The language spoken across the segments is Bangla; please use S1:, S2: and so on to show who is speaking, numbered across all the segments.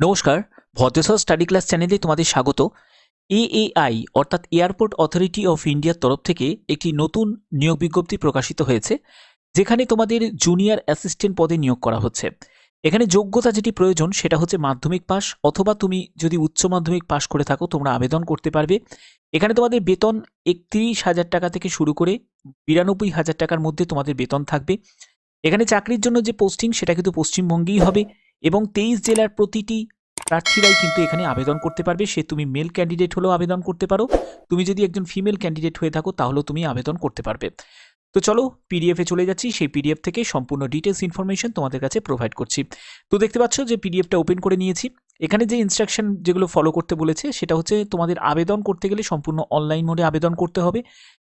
S1: নমস্কার, ভদ্রেশ্বর স্টাডি ক্লাস চ্যানেলে তোমাদের স্বাগত। এএআই অর্থাৎ এয়ারপোর্ট অথরিটি অফ ইন্ডিয়ার তরফ থেকে একটি নতুন নিয়োগ বিজ্ঞপ্তি প্রকাশিত হয়েছে, যেখানে তোমাদের জুনিয়র অ্যাসিস্ট্যান্ট পদে নিয়োগ করা হচ্ছে। এখানে যোগ্যতা যেটি প্রয়োজন সেটা হচ্ছে মাধ্যমিক পাস, অথবা তুমি যদি উচ্চ মাধ্যমিক পাস করে থাকো তোমরা আবেদন করতে পারবে। এখানে তোমাদের বেতন ৩১,০০০ টাকা থেকে শুরু করে ৯২,০০০ টাকার মধ্যে তোমাদের বেতন থাকবে। এখানে চাকরির জন্য যে পোস্টিং সেটা কিন্তু পশ্চিমবঙ্গেই হবে, এবং ২৩ জেলার প্রতিটি প্রার্থীরাই কিন্তু এখানে আবেদন করতে পারবে। সে তুমি মেল ক্যান্ডিডেট হলেও আবেদন করতে পারো, তুমি যদি একজন ফিমেল ক্যান্ডিডেট হয়ে থাকো তাহলেও তুমি আবেদন করতে পারবে। তো চলো পিডিএফে চলে যাচ্ছি, সেই পিডিএফ থেকে সম্পূর্ণ ডিটেলস ইনফরমেশন তোমাদের কাছে প্রোভাইড করছি। তো দেখতে পাচ্ছ যে পিডিএফটা ওপেন করে নিয়েছি। এখানে যে ইনস্ট্রাকশন যেগুলো ফলো করতে বলেছে সেটা হচ্ছে তোমাদের আবেদন করতে গেলে সম্পূর্ণ অনলাইন মোডে আবেদন করতে হবে,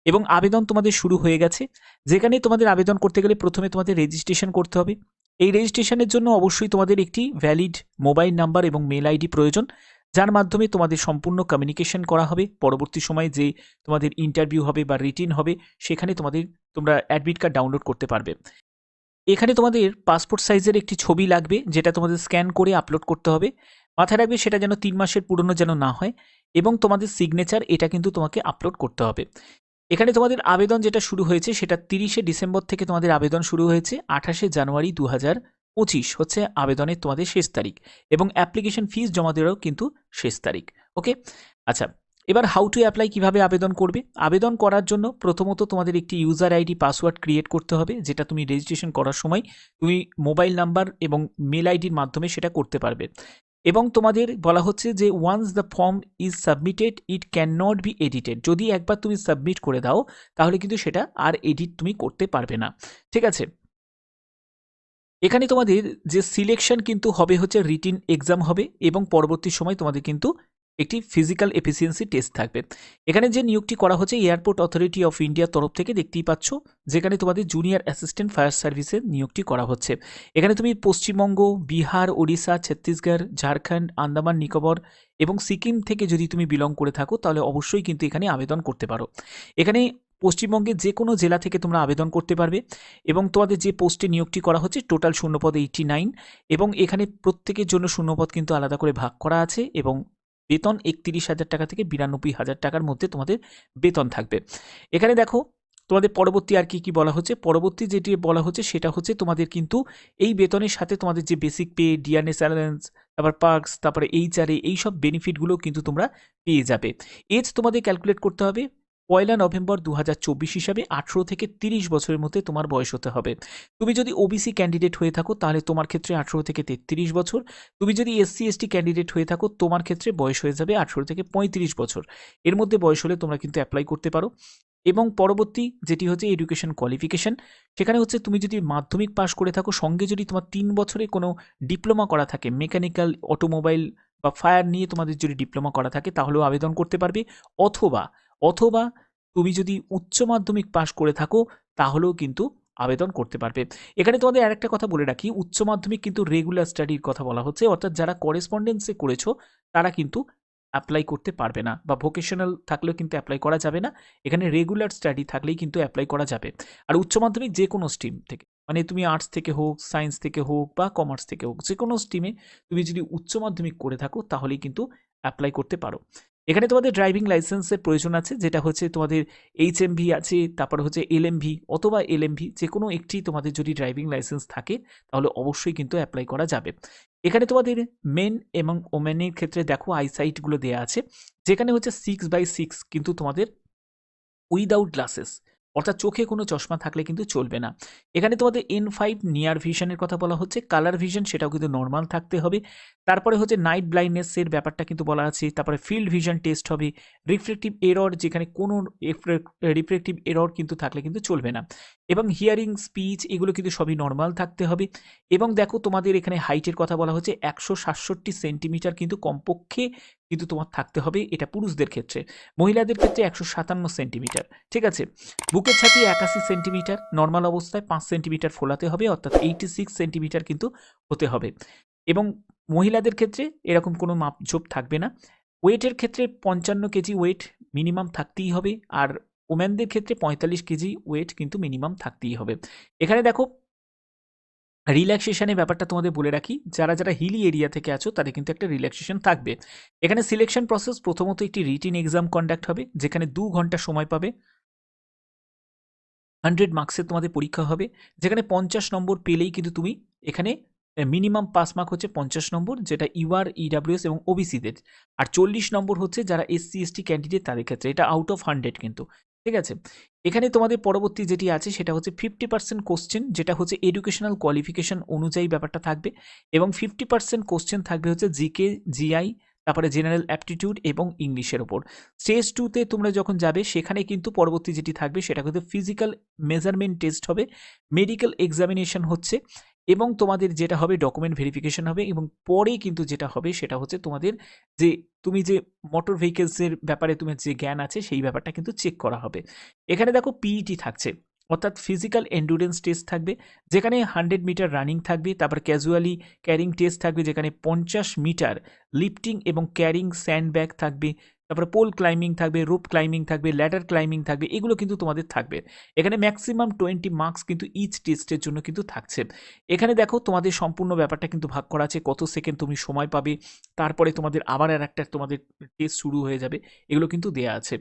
S1: এবং আবেদন তোমাদের শুরু হয়ে গেছে। যেখানে তোমাদের আবেদন করতে গেলে প্রথমে তোমাদের রেজিস্ট্রেশন করতে হবে। এই রেজিস্ট্রেশনের জন্য অবশ্যই তোমাদের একটি ভ্যালিড মোবাইল নাম্বার এবং মেল আইডি প্রয়োজন, যার মাধ্যমে তোমাদের সম্পূর্ণ কমিউনিকেশন করা হবে। পরবর্তী সময়ে যে তোমাদের ইন্টারভিউ হবে বা রিটিন হবে, সেখানে তোমরা অ্যাডমিট কার্ড ডাউনলোড করতে পারবে। এখানে তোমাদের পাসপোর্ট সাইজের একটি ছবি লাগবে, যেটা তোমাদের স্ক্যান করে আপলোড করতে হবে। মাথায় রাখবে সেটা যেন ৩ মাসের পুরনো যেন না হয়, এবং তোমাদের সিগনেচার এটা কিন্তু তোমাকে আপলোড করতে হবে। এখানে তোমাদের আবেদন যেটা শুরু হয়েছে সেটা ৩০শে ডিসেম্বর থেকে তোমাদের আবেদন শুরু হয়েছে। ২৮শে জানুয়ারি ২০২৫ হচ্ছে আবেদনের তোমাদের শেষ তারিখ, এবং অ্যাপ্লিকেশন ফিস জমা দেওয়ারও কিন্তু শেষ তারিখ। ওকে, আচ্ছা, এবার হাউ টু অ্যাপ্লাই, কিভাবে আবেদন করবে? আবেদন করার জন্য প্রথমত তোমাদের একটি ইউজার আইডি পাসওয়ার্ড ক্রিয়েট করতে হবে, যেটা তুমি রেজিস্ট্রেশন করার সময় তুমি মোবাইল নাম্বার এবং মেল আইডির মাধ্যমে সেটা করতে পারবে। এবং তোমাদের বলা হচ্ছে যে once the form is submitted it can not be edited. যদি একবার তুমি সাবমিট করে দাও তাহলে কিন্তু সেটা আর এডিট তুমি করতে পারবে না। ঠিক আছে, এখানে তোমাদের যে সিলেকশন কিন্তু হবে হচ্ছে রিটিন এক্সাম হবে, এবং পরবর্তী সময় তোমাদের কিন্তু একটি ফিজিক্যাল এফিসিয়েন্সি টেস্ট থাকবে। এখানে যে নিয়োগটি করা হচ্ছে এয়ারপোর্ট অথরিটি অফ ইন্ডিয়ার তরফ থেকে, দেখতেই পাচ্ছ, যেখানে তোমাদের জুনিয়র অ্যাসিস্ট্যান্ট ফায়ার সার্ভিসের নিয়োগটি করা হচ্ছে। এখানে তুমি পশ্চিমবঙ্গ, বিহার, ওড়িশা, ছত্তিশগড়, ঝাড়খণ্ড, আন্দামান নিকোবর এবং সিকিম থেকে যদি তুমি বিলং করে থাকো তাহলে অবশ্যই কিন্তু এখানে আবেদন করতে পারো। এখানে পশ্চিমবঙ্গের যে কোনো জেলা থেকে তোমরা আবেদন করতে পারবে, এবং তোমাদের যে পোস্টে নিয়োগটি করা হচ্ছে টোটাল শূন্যপদ 89, এবং এখানে প্রত্যেকের জন্য শূন্যপদ কিন্তু আলাদা করে ভাগ করা আছে, এবং বেতন ৩১,০০০ টাকা থেকে ৯২,০০০ টাকার মধ্যে তোমাদের বেতন থাকবে। এখানে দেখো তোমাদের পরবর্তী আর কি বলা হচ্ছে। পরবর্তী যেটি বলা হচ্ছে সেটা হচ্ছে তোমাদের কিন্তু এই বেতনের সাথে তোমাদের যে বেসিক পে, ডিআরএস অ্যালাউন্স, তারপর পার্কস, তারপরে এইচআরএ, এই সব বেনিফিটগুলো কিন্তু তোমরা পেয়ে যাবে। এজ তোমাদের ক্যালকুলেট করতে হবে ১ নভেম্বর ২০২৪ হিসাবে ১৮ থেকে ৩০ বছরের মধ্যে তোমার বয়স হতে হবে। তুমি যদি ওবিসি ক্যান্ডিডেট হয়ে থাকো তাহলে তোমার ক্ষেত্রে ১৮ থেকে ৩৩ বছর। তুমি যদি এসসি এসটি ক্যান্ডিডেট হয়ে থাকো তোমার ক্ষেত্রে বয়স হয়ে যাবে ১৮ থেকে ৩৫ বছর। এর মধ্যে বয়স হলে তোমরা কিন্তু অ্যাপ্লাই করতে পারো। এবং পরবর্তী যেটি হচ্ছে এডুকেশন কোয়ালিফিকেশন, সেখানে হচ্ছে তুমি যদি মাধ্যমিক পাস করে থাকো, সঙ্গে যদি তোমার ৩ বছরে কোনো ডিপ্লোমা করা থাকে, মেকানিক্যাল, অটোমোবাইল বা ফায়ার নিয়ে তোমাদের যদি ডিপ্লোমা করা থাকে তাহলেও আবেদন করতে পারবে। অথবা অথবা তুমি যদি উচ্চ মাধ্যমিক পাস করে থাকো তাহলেও কিন্তু আবেদন করতে পারবে। এখানে তোমাদের আরেকটা কথা বলে রাখি, উচ্চ মাধ্যমিক কিন্তু রেগুলার স্টাডির কথা বলা হচ্ছে, অর্থাৎ যারা করেসপন্ডেন্সে করেছো তারা কিন্তু অ্যাপ্লাই করতে পারবে না, বা ভোকেশনাল থাকলেও কিন্তু অ্যাপ্লাই করা যাবে না। এখানে রেগুলার স্টাডি থাকলেই কিন্তু অ্যাপ্লাই করা যাবে। আর উচ্চ মাধ্যমিক যে কোনো স্ট্রিম থেকে, মানে তুমি আর্টস থেকে হোক, সায়েন্স থেকে হোক বা কমার্স থেকে হোক, যে কোনো স্ট্রিমে তুমি যদি উচ্চ মাধ্যমিক করে থাকো তাহলেই কিন্তু অ্যাপ্লাই করতে পারো। এখানে তোমাদের ড্রাইভিং লাইসেন্সের প্রয়োজন আছে, যেটা হচ্ছে তোমাদের এইচএমভি আছে, তারপর হচ্ছে এলএমভি অথবা এলএমভি, যে কোনো একটি তোমাদের যদি ড্রাইভিং লাইসেন্স থাকে তাহলে অবশ্যই কিন্তু অ্যাপ্লাই করা যাবে। এখানে তোমাদের মেন এবং ওমেনের ক্ষেত্রে দেখো আইসাইটগুলো দেওয়া আছে, যেখানে হচ্ছে 6/6 কিন্তু তোমাদের উইদাউট গ্লাসেস, অর্থাৎ চোখে কোনো চশমা থাকলে কিন্তু চলবে না। এখানে তোমাদের N5 নিয়ার ভিশনের কথা বলা হচ্ছে, কালার ভিশন সেটাও কিন্তু নর্মাল থাকতে হবে। তারপরে হচ্ছে নাইট ব্লাইন্ডনেসের ব্যাপারটা কিন্তু বলা আছে। তারপরে ফিল্ড ভিশন টেস্ট হবে। রিফ্লেকটিভ এরর, যেখানে কোনো রিফ্লেকটিভ এরর কিন্তু থাকলে কিন্তু চলবে না। এবং হিয়ারিং, স্পিচ, এগুলো কিন্তু সবই নর্মাল থাকতে হবে। এবং দেখো তোমাদের এখানে হাইটের কথা বলা হচ্ছে ১৬৭ সেন্টিমিটার কিন্তু কমপক্ষে কিন্তু তোমার থাকতে হবে, এটা পুরুষদের ক্ষেত্রে। মহিলাদের ক্ষেত্রে ১৫৭ সেন্টিমিটার। ঠিক আছে, বুকের ছাতি ৮১ সেন্টিমিটার নর্মাল অবস্থায়, ৫ সেন্টিমিটার ফোলাতে হবে, অর্থাৎ ৮৬ সেন্টিমিটার কিন্তু হতে হবে। এবং মহিলাদের ক্ষেত্রে এরকম কোনো মাপঝোপ থাকবে না। ওয়েটের ক্ষেত্রে ৫৫ কেজি ওয়েট মিনিমাম থাকতেই হবে, আর ওম্যানদের ক্ষেত্রে ৪৫ কেজি ওয়েট কিন্তু মিনিমাম থাকতেই হবে। এখানে দেখো রিল্যাক্সেশনের ব্যাপারটা তোমাদের বলে রাখি, যারা যারা হিলি এরিয়া থেকে আছো তাদের কিন্তু একটা রিল্যাক্সেশন থাকবে। এখানে সিলেকশন প্রসেস প্রথমত একটি রিটিন এক্সাম কন্ডাক্ট হবে, যেখানে 2 ঘন্টা সময় পাবে। 100 মার্কসের তোমাদের পরীক্ষা হবে, যেখানে 50 নম্বর পেলেই কিন্তু তুমি এখানে মিনিমাম পাস মার্ক হচ্ছে 50 নম্বর, যেটা ইউআর, ইডাব্লিউএস এবং ওবিসিদের। আর 40 নম্বর হচ্ছে যারা এসসি এসটি ক্যান্ডিডেট তাদের ক্ষেত্রে, এটা আউট অফ 100 কিন্তু, ঠিক আছে। এখানে তোমাদের পরবর্তী যেটি আছে সেটা হচ্ছে 50% কোশ্চেন, যেটা হচ্ছে এডুকেশনাল কোয়ালিফিকেশন অনুযায়ী ব্যাপারটা থাকবে, এবং 50% কোশ্চেন থাকবে হচ্ছে জিকে, জিআই, তারপরে জেনারেল অ্যাপটিটিউড এবং ইংলিশের ওপর। স্টেজ 2তে তোমরা যখন যাবে সেখানে কিন্তু পরবর্তী যেটি থাকবে সেটা কিন্তু ফিজিক্যাল মেজারমেন্ট টেস্ট হবে, মেডিকেল এক্সামিনেশন হচ্ছে, এবং তোমাদের যেটা হবে ডকুমেন্ট ভেরিফিকেশন হবে, এবং পরে কিন্তু যেটা হবে সেটা হচ্ছে তোমাদের যে তুমি যে মোটর ভেহিকেলসের ব্যাপারে তোমার যে জ্ঞান আছে সেই ব্যাপারটা কিন্তু চেক করা হবে। এখানে দেখো পিইটি থাকছে, অর্থাৎ ফিজিক্যাল এন্ডুরেন্স টেস্ট থাকবে, যেখানে 100 মিটার রানিং থাকবে, তারপর ক্যাজুয়ালি ক্যারিং টেস্ট থাকবে, যেখানে 50 মিটার লিফটিং এবং ক্যারিং স্যান্ডব্যাগ থাকবে, তারপরে পোল ক্লাইম্বিং থাকবে, রোপ ক্লাইম্বিং থাকবে, ল্যাডার ক্লাইম্বিং থাকবে, এগুলো কিন্তু তোমাদের থাকবে। এখানে ম্যাক্সিমাম 20 মার্কস কিন্তু ইচ টেস্টের জন্য কিন্তু থাকছে। এখানে দেখো তোমাদের সম্পূর্ণ ব্যাপারটা কিন্তু ভাগ করা আছে, কত সেকেন্ড তুমি সময় পাবে, তারপরে তোমাদের আবার আর একটা তোমাদের টেস্ট শুরু হয়ে যাবে, এগুলো কিন্তু দেয়া আছে।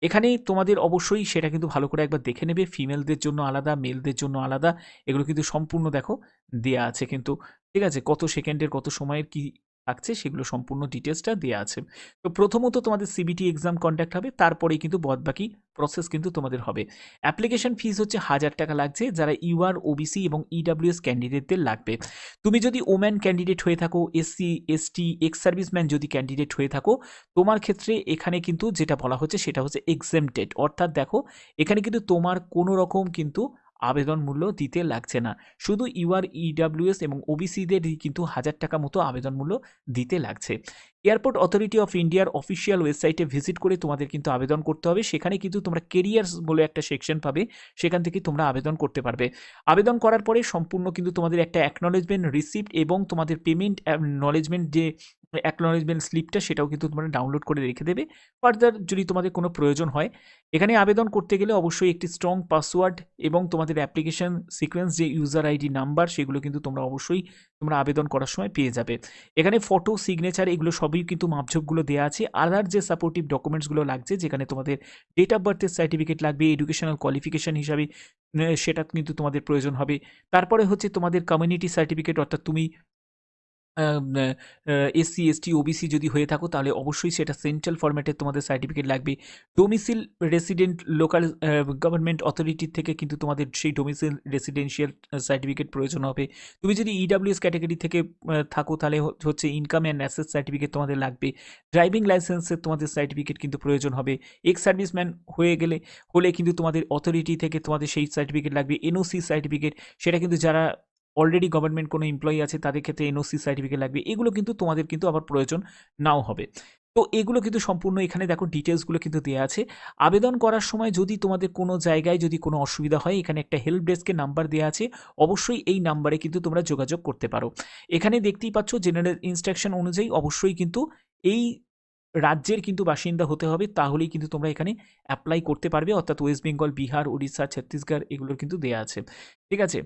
S1: এখানে তোমাদের অবশ্যই সেটা কিন্তু ভালো করে একবার দেখে নেবে, ফিমেলদের জন্য আলাদা, মেলদের জন্য আলাদা, এগুলো কিন্তু সম্পূর্ণ দেখো দেয়া আছে কিন্তু, ঠিক আছে, কত সেকেন্ডের কত সময়ের কি থাকছে সেগুলো সম্পূর্ণ ডিটেলসটা দেওয়া আছে। তো প্রথমত তোমাদের সিবিটি এক্সাম কন্ডাক্ট হবে, তারপরেই কিন্তু বাকি প্রসেস কিন্তু তোমাদের হবে। অ্যাপ্লিকেশন ফিস হচ্ছে 1000 টাকা লাগছে, যারা ইউআর, ওবিসি এবং ইডাব্লিউএস ক্যান্ডিডেটদের লাগবে। তুমি যদি ওম্যান ক্যান্ডিডেট হয়ে থাকো, এসসি, এসটি, এক্স সার্ভিসম্যান যদি ক্যান্ডিডেট হয়ে থাকো, তোমার ক্ষেত্রে এখানে কিন্তু যেটা বলা হচ্ছে সেটা হচ্ছে এক্সেমটেড, অর্থাৎ দেখো এখানে কিন্তু তোমার কোনো রকম কিন্তু আবেদন মূল্য দিতে লাগছে না, শুধু ইউআর, ইডাব্লিউএস এবং ওবিসিদের কিন্তু 1000 টাকা মতো আবেদন মূল্য দিতে লাগছে। এয়ারপোর্ট অথরিটি অফ ইন্ডিয়ার অফিসিয়াল ওয়েবসাইটে ভিজিট করে তোমাদের কিন্তু আবেদন করতে হবে, সেখানে কিন্তু তোমরা কেরিয়ার্স বলে একটা সেকশন পাবে, সেখান থেকে তোমরা আবেদন করতে পারবে। আবেদন করার পরে সম্পূর্ণ কিন্তু তোমাদের একটা অ্যাকনলেজমেন্ট রিসিপ্ট এবং তোমাদের পেমেন্ট অ্যাকনলেজমেন্ট যে অ্যাকনলেজমেন্ট স্লিপটা সেটাও কিন্তু তোমরা ডাউনলোড করে রেখে দেবে, ফার্দার যদি তোমাদের কোনো প্রয়োজন হয়। এখানে আবেদন করতে গেলে অবশ্যই একটি স্ট্রং পাসওয়ার্ড এবং তোমাদের অ্যাপ্লিকেশন সিকোয়েন্স যে ইউজার আইডি নাম্বার সেগুলো কিন্তু তোমরা অবশ্যই তোমরা আবেদন করার সময় পেয়ে যাবে। এখানে ফটো, সিগনেচার এগুলো সবই কিন্তু মাপঝোপগুলো দেওয়া আছে। আদার যে সাপোর্টিভ ডকুমেন্টসগুলো লাগছে, যেখানে তোমাদের ডেট অফ বার্থের সার্টিফিকেট লাগবে, এডুকেশনাল কোয়ালিফিকেশন হিসাবে সেটা কিন্তু তোমাদের প্রয়োজন হবে। তারপরে হচ্ছে তোমাদের কমিউনিটি সার্টিফিকেট, অর্থাৎ তুমি এসসি, এসটি, ওবিসি যদি হয়ে থাকো তাহলে অবশ্যই সেটা সেন্ট্রাল ফরম্যাটের তোমাদের সার্টিফিকেট লাগবে। Domicile resident local government authority থেকে কিন্তু তোমাদের সেই ডোমিসিল রেসিডেন্সিয়াল সার্টিফিকেট প্রয়োজন হবে। তুমি যদি ইডাব্লিউএস ক্যাটাগরি থেকে থাকো তাহলে হচ্ছে ইনকাম অ্যান্ড অ্যাসেট সার্টিফিকেট তোমাদের লাগবে। ড্রাইভিং লাইসেন্সের তোমাদের সার্টিফিকেট কিন্তু প্রয়োজন হবে। এক্স সার্ভিসম্যান হলে কিন্তু তোমাদের অথরিটি থেকে তোমাদের সেই সার্টিফিকেট লাগবে। এনওসি সার্টিফিকেট, সেটা কিন্তু যারা অলরেডি গভর্নমেন্ট কোনো এমপ্লয়ি আছে তাদের ক্ষেত্রে এনওসি সার্টিফিকেট লাগবে, এগুলো কিন্তু তোমাদের কিন্তু আবার প্রয়োজন নাও হবে। তো এগুলো কিন্তু সম্পূর্ণ এখানে দেখো ডিটেলসগুলো কিন্তু দেওয়া আছে। আবেদন করার সময় যদি তোমাদের কোনো জায়গায় যদি কোনো অসুবিধা হয়, এখানে একটা হেল্প ডেস্কের নাম্বার দেওয়া আছে, অবশ্যই এই নাম্বারে কিন্তু তোমরা যোগাযোগ করতে পারো। এখানে দেখতেই পাচ্ছ জেনারেল ইনস্ট্রাকশন অনুযায়ী অবশ্যই কিন্তু এই রাজ্যের কিন্তু বাসিন্দা হতে হবে, তাহলেই কিন্তু তোমরা এখানে অ্যাপ্লাই করতে পারবে, অর্থাৎ ওয়েস্ট বেঙ্গল, বিহার, উড়িষ্যা, ছত্তিশগড় এগুলোর কিন্তু দেওয়া আছে, ঠিক আছে।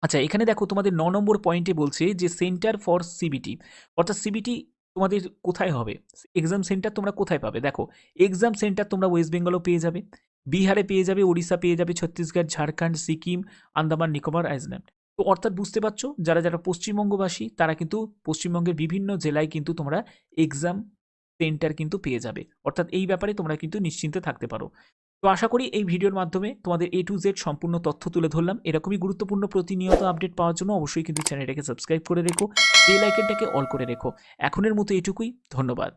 S1: আচ্ছা, এখানে দেখো তোমাদের 9 নম্বর পয়েন্টে বলছে যে সেন্টার ফর সিবিটি, অর্থাৎ সিবিটি তোমাদের কোথায় হবে, এক্সাম সেন্টার তোমরা কোথায় পাবে। দেখো এক্সাম সেন্টার তোমরা ওয়েস্ট বেঙ্গলও পেয়ে যাবে, বিহারে পেয়ে যাবে, উড়িষ্যা পেয়ে যাবে, ছত্তিশগড়, ঝাড়খণ্ড, সিকিম, আন্দামান নিকোবর আইল্যান্ড। তো অর্থাৎ বুঝতে পারছো, যারা যারা পশ্চিমবঙ্গবাসী তারা কিন্তু পশ্চিমবঙ্গের বিভিন্ন জেলায় কিন্তু তোমরা এক্সাম সেন্টার কিন্তু পেয়ে যাবে, অর্থাৎ এই ব্যাপারে তোমরা কিন্তু নিশ্চিন্তে থাকতে পারো। তো আশা করি এই ভিডিওর মাধ্যমে তোমাদের A to Z সম্পূর্ণ তথ্য তুলে ধরলাম। এরকমই গুরুত্বপূর্ণ প্রতিনিয়ত আপডেট পাওয়ার জন্য অবশ্যই কিন্তু চ্যানেলটাকে সাবস্ক্রাইব করে রেখো, বেল আইকনটাকে অল করে রেখো। এখনের মতো এটুকুই, ধন্যবাদ।